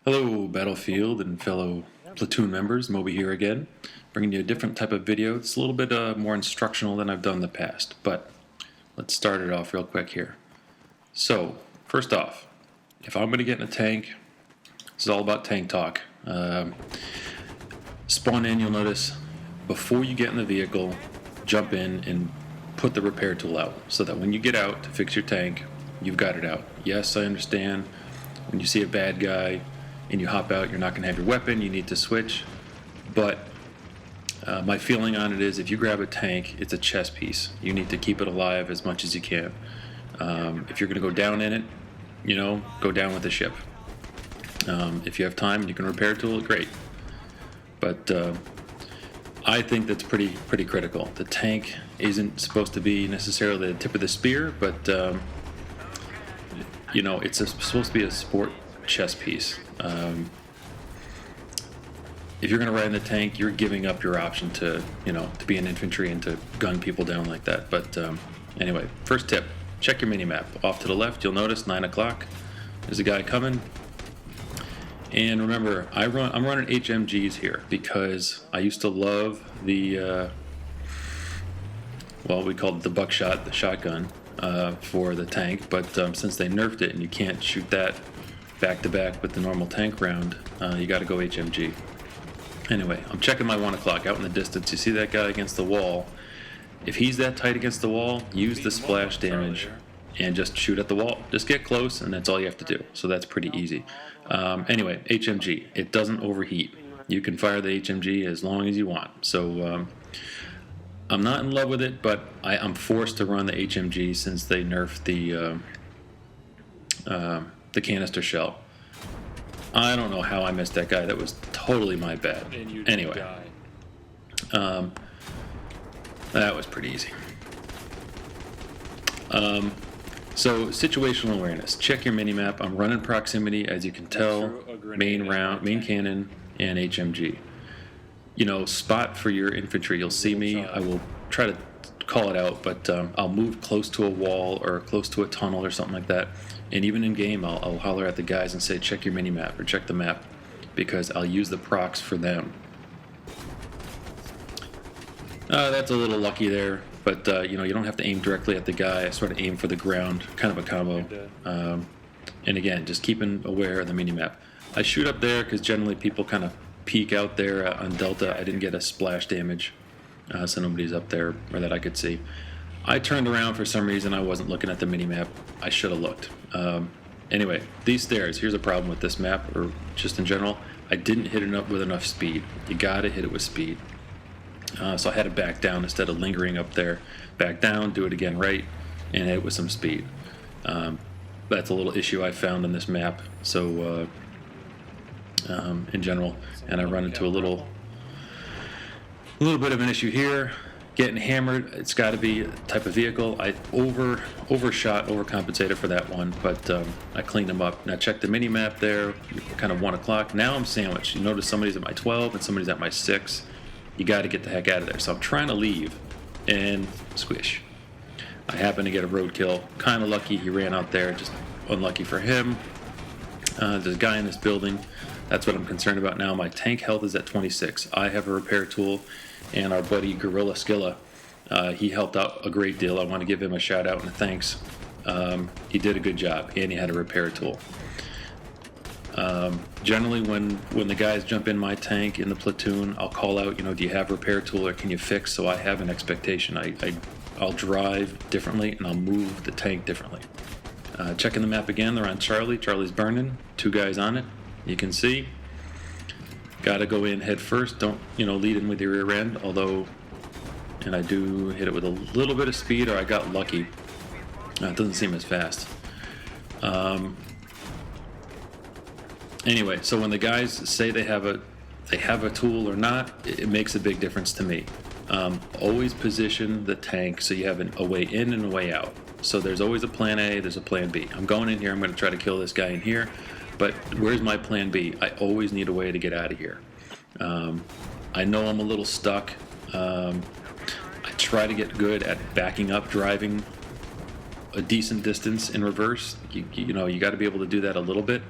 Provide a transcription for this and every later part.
Hello, Battlefield and fellow platoon members. Moby here again, bringing you a different type of video. It's a little bit more instructional than I've done in the past, but let's start it off real quick here. So, first off, if I'm going to get in a tank, this is all about tank talk. Spawn in, you'll notice, before you get in the vehicle, jump in and put the repair tool out, so that when you get out to fix your tank, you've got it out. Yes, I understand, when you see a bad guy, and you hop out, you're not going to have your weapon, you need to switch. But my feeling on it is if you grab a tank, it's a chess piece. You need to keep it alive as much as you can. If you're going to go down in it, go down with the ship. If you have time and you can repair a tool, great. But I think that's pretty critical. The tank isn't supposed to be necessarily the tip of the spear, but it's supposed to be a sport chess piece. If you're going to ride in the tank, you're giving up your option to be an infantry and to gun people down like that. But anyway, first tip, check your mini-map. Off to the left, you'll notice 9 o'clock. There's a guy coming. And remember, I'm running HMGs here because I used to love the, we called it the buckshot, the shotgun for the tank. But since they nerfed it and you can't shoot that back to back with the normal tank round, you got to go HMG. Anyway, I'm checking my 1 o'clock out in the distance. You see that guy against the wall? If he's that tight against the wall, use the splash damage and just shoot at the wall. Just get close, and that's all you have to do. So that's pretty easy. Anyway, HMG. It doesn't overheat. You can fire the HMG as long as you want. So I'm not in love with it, but I'm forced to run the HMG since they nerfed the canister shell. I don't know how I missed that guy. That was totally my bad. Anyway, that was pretty easy. So situational awareness. Check your mini-map. I'm running proximity, as you can tell. Main cannon, and HMG. Spot for your infantry. You'll see me. I will try to call it out, but I'll move close to a wall or close to a tunnel or something like that. And even in game, I'll holler at the guys and say, check your mini-map or check the map, because I'll use the procs for them. That's a little lucky there, but you don't have to aim directly at the guy. I sort of aim for the ground, kind of a combo. And again, just keeping aware of the mini-map. I shoot up there because generally people kind of peek out there on Delta. I didn't get a splash damage, so nobody's up there or that I could see. I turned around for some reason. I wasn't looking at the mini-map. I should have looked. Anyway, these stairs, here's a problem with this map, or just in general. I didn't hit it up with enough speed. You gotta hit it with speed. So I had to back down instead of lingering up there. Back down, do it again right, and hit it with some speed. That's a little issue I found on this map. So in general, and I run into a little bit of an issue here. Getting hammered, it's got to be a type of vehicle. I overcompensated for that one, but I cleaned them up. Now check the mini-map there, kind of 1 o'clock. Now I'm sandwiched. You notice somebody's at my 12 and somebody's at my 6. You got to get the heck out of there. So I'm trying to leave, and squish. I happen to get a roadkill. Kind of lucky he ran out there, just unlucky for him. There's a guy in this building. That's what I'm concerned about now. My tank health is at 26. I have a repair tool. And our buddy Gorilla Skilla, he helped out a great deal. I want to give him a shout out and a thanks. He did a good job, and he had a repair tool. Generally, when the guys jump in my tank in the platoon, I'll call out, do you have a repair tool or can you fix? So I have an expectation. I'll drive differently and I'll move the tank differently. Checking the map again, they're on Charlie. Charlie's burning. 2 guys on it. You can see. Got to go in head first. Don't, lead in with your rear end, although, and I do hit it with a little bit of speed, or I got lucky. It doesn't seem as fast. Anyway, so when the guys say they have a tool or not, it makes a big difference to me. Always position the tank so you have a way in and a way out. So there's always a plan A, there's a plan B. I'm going in here, I'm going to try to kill this guy in here. But where's my plan B? I always need a way to get out of here. I know I'm a little stuck. I try to get good at backing up, driving a decent distance in reverse. You got to be able to do that a little bit.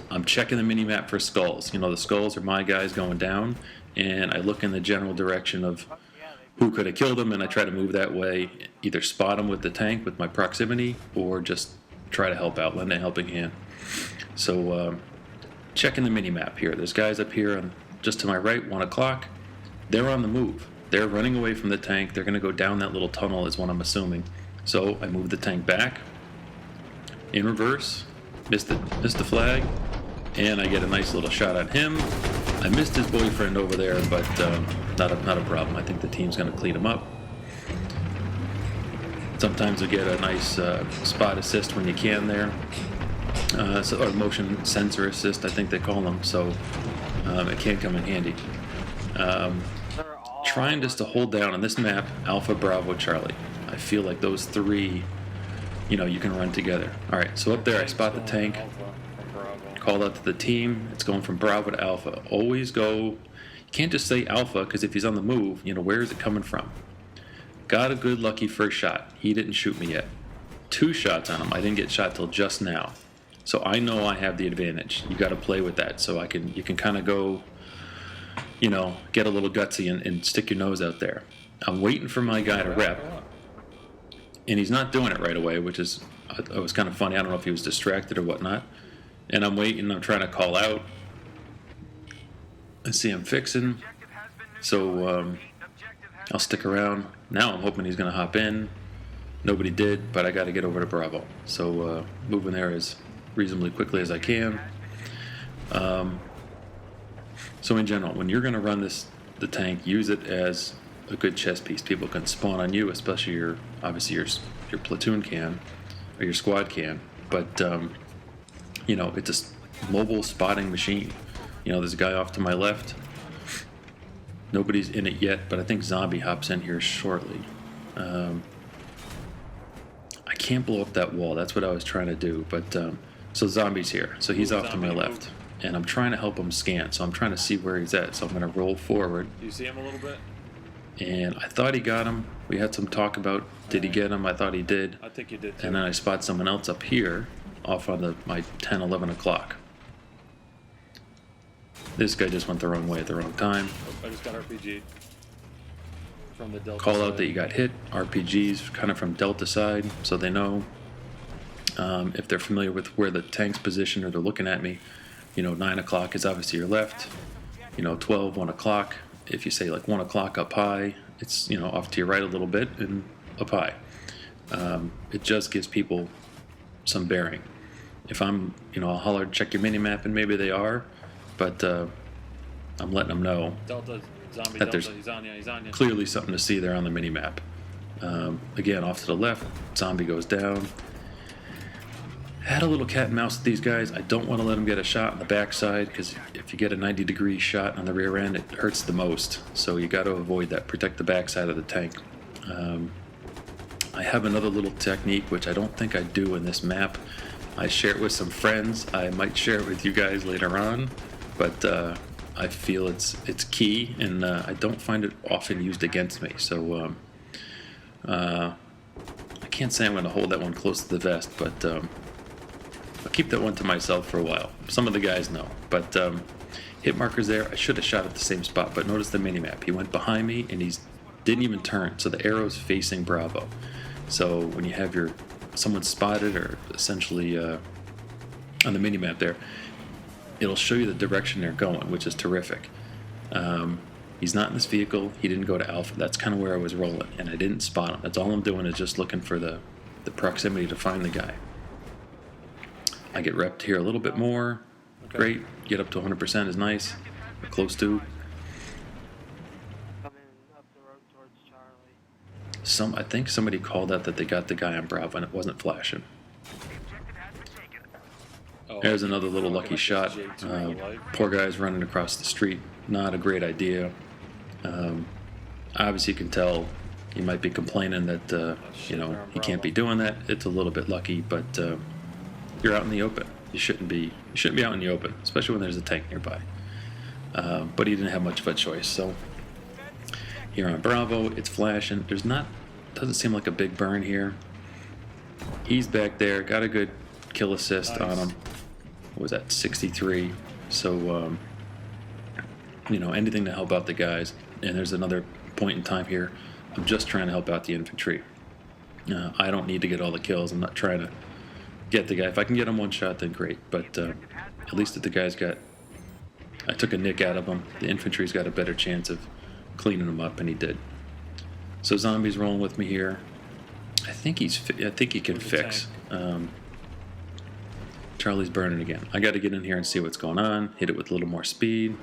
I'm checking the mini-map for skulls. You know, the skulls are my guys going down, and I look in the general direction of who could have killed him, and I try to move that way, either spot him with the tank with my proximity, or just try to help out, lend a helping hand. So checking the mini-map here. There's guys up here on, just to my right, 1 o'clock. They're on the move. They're running away from the tank. They're going to go down that little tunnel is what I'm assuming. So I move the tank back, in reverse, missed the flag, and I get a nice little shot on him. I missed his boyfriend over there, but not a problem. I think the team's going to clean him up. Sometimes you get a nice spot assist when you can there, or motion sensor assist, I think they call them. So it can come in handy. Trying just to hold down on this map, Alpha, Bravo, Charlie. I feel like those three, you know, you can run together. All right, so up there I spot the tank. Called out to the team. It's going from Bravo to Alpha. Always go. You can't just say Alpha, because if he's on the move, you know, where is it coming from? Got a good lucky first shot. He didn't shoot me yet. 2 shots on him. I didn't get shot till just now. So I know I have the advantage. You got to play with that. So you can kind of go, you know, get a little gutsy and stick your nose out there. I'm waiting for my guy to rep, and he's not doing it right away, which is, it was kind of funny. I don't know if he was distracted or whatnot. And I'm waiting, I'm trying to call out. I see him fixing. So I'll stick around. Now I'm hoping he's going to hop in. Nobody did, but I got to get over to Bravo. So moving there as reasonably quickly as I can. So in general, when you're going to run the tank, use it as a good chess piece. People can spawn on you, especially obviously your platoon can, or your squad can. But you know, it's a mobile spotting machine. You know, there's a guy off to my left. Nobody's in it yet, but I think Zombie hops in here shortly. I can't blow up that wall. That's what I was trying to do. But so Zombie's here. So he's off to my left. And I'm trying to help him scan. So I'm trying to see where he's at. So I'm going to roll forward. Do you see him a little bit? And I thought he got him. We had some talk about, did he get him? I thought he did. I think you did too. And then I spot someone else up here, off on my 10, 11 o'clock. This guy just went the wrong way at the wrong time. I just got RPG'd from the Delta Call side. out that you got hit. RPGs kind of from Delta side, so they know. If they're familiar with where the tank's positioned or they're looking at me, you know, 9 o'clock is obviously your left. You know, 12, 1 o'clock. If you say like 1 o'clock up high, it's, you know, off to your right a little bit and up high. It just gives people some bearing. If I'm, you know, I'll holler, check your mini-map, and maybe they are, but I'm letting them know Delta, Zombie, that Delta, there's he's on you. clearly something to see there on the mini-map. Again, off to the left, Zombie goes down. Had a little cat and mouse with these guys. I don't want to let them get a shot on the backside, because if you get a 90-degree shot on the rear end, it hurts the most. So you got to avoid that. Protect the backside of the tank. I have another little technique, which I don't think I do in this map. I share it with some friends. I might share it with you guys later on, but I feel it's key, and I don't find it often used against me. So I can't say I'm going to hold that one close to the vest, but I'll keep that one to myself for a while. Some of the guys know, but hit markers there. I should have shot at the same spot, but notice the mini-map. He went behind me, and he didn't even turn, so the arrow's facing Bravo. So when you have someone spotted, or essentially on the mini-map there, it'll show you the direction they're going, which is terrific. He's not in this vehicle. He didn't go to Alpha. That's kind of where I was rolling, and I didn't spot him. That's all I'm doing, is just looking for the proximity to find the guy. I get repped here a little bit more. Okay. Great. Get up to 100% is nice. Or close to. Coming up the road towards Charlie. I think somebody called out that they got the guy on Bravo and it wasn't flashing. There's another little lucky shot. Poor guy's running across the street. Not a great idea. Obviously, you can tell he might be complaining that you know, he can't be doing that. It's a little bit lucky, but you're out in the open. You shouldn't be out in the open, especially when there's a tank nearby. But he didn't have much of a choice. So here on Bravo, it's flashing. Doesn't seem like a big burn here. He's back there. Got a good kill assist on him. what was that, 63. So, you know, anything to help out the guys. And there's another point in time here. I'm just trying to help out the infantry. I don't need to get all the kills. I'm not trying to get the guy. If I can get him one shot, then great. But at least if the guy's got... I took a nick out of him. The infantry's got a better chance of cleaning him up, and he did. So Zombie's rolling with me here. I think he can fix. Charlie's burning again. I got to get in here and see what's going on. Hit it with a little more speed.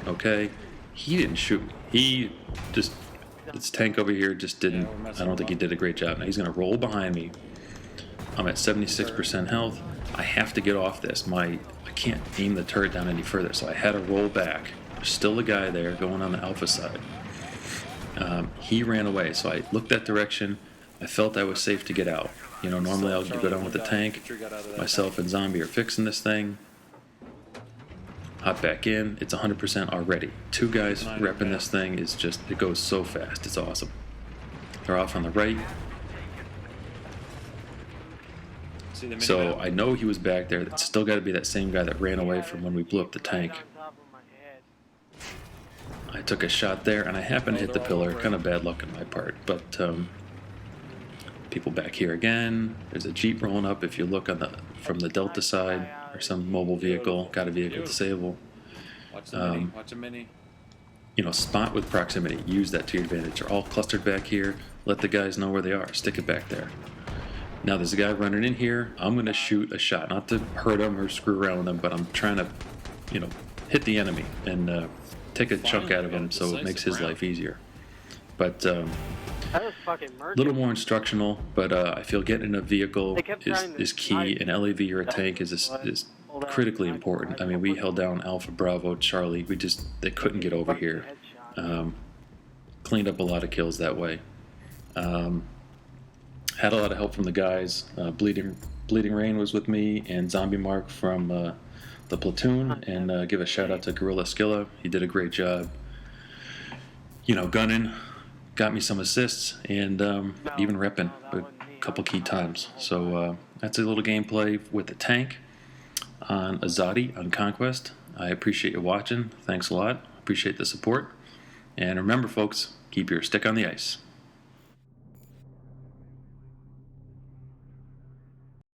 Okay. He didn't shoot. He just... This tank over here just didn't... I don't think he did a great job. Now he's going to roll behind me. I'm at 76% health. I have to get off this. I can't aim the turret down any further, so I had to roll back. There's still a guy there going on the alpha side. He ran away, so I looked that direction. I felt I was safe to get out. You know, normally I'll go down with the tank. Myself and Zombie are fixing this thing. Hop back in. It's 100% already. 2 guys repping this thing is just, it goes so fast. It's awesome. They're off on the right. So I know he was back there. It's still got to be that same guy that ran away from when we blew up the tank. I took a shot there, and I happened to hit the pillar. Kind of bad luck on my part. But people back here again. There's a Jeep rolling up. If you look on from the Delta side, or some mobile vehicle, got a vehicle disable. Watch the mini. Watch a mini. You know, spot with proximity. Use that to your advantage. They're all clustered back here. Let the guys know where they are. Stick it back there. Now there's a guy running in here. I'm going to shoot a shot. Not to hurt him or screw around with him, but I'm trying to, you know, hit the enemy and take a chunk out of him so it makes his life easier. But a little more instructional, but I feel getting in a vehicle is key. An LAV or a tank is critically important. I mean, we held down Alpha, Bravo, Charlie. They couldn't get over here. Cleaned up a lot of kills that way. Had a lot of help from the guys. Bleeding Rain was with me, and Zombie Mark from the platoon. And give a shout out to Gorilla Skilla. He did a great job. You know, gunning, got me some assists, and even repping a couple key times. So that's a little gameplay with the tank on Azadi on Conquest. I appreciate you watching. Thanks a lot. Appreciate the support. And remember, folks, keep your stick on the ice.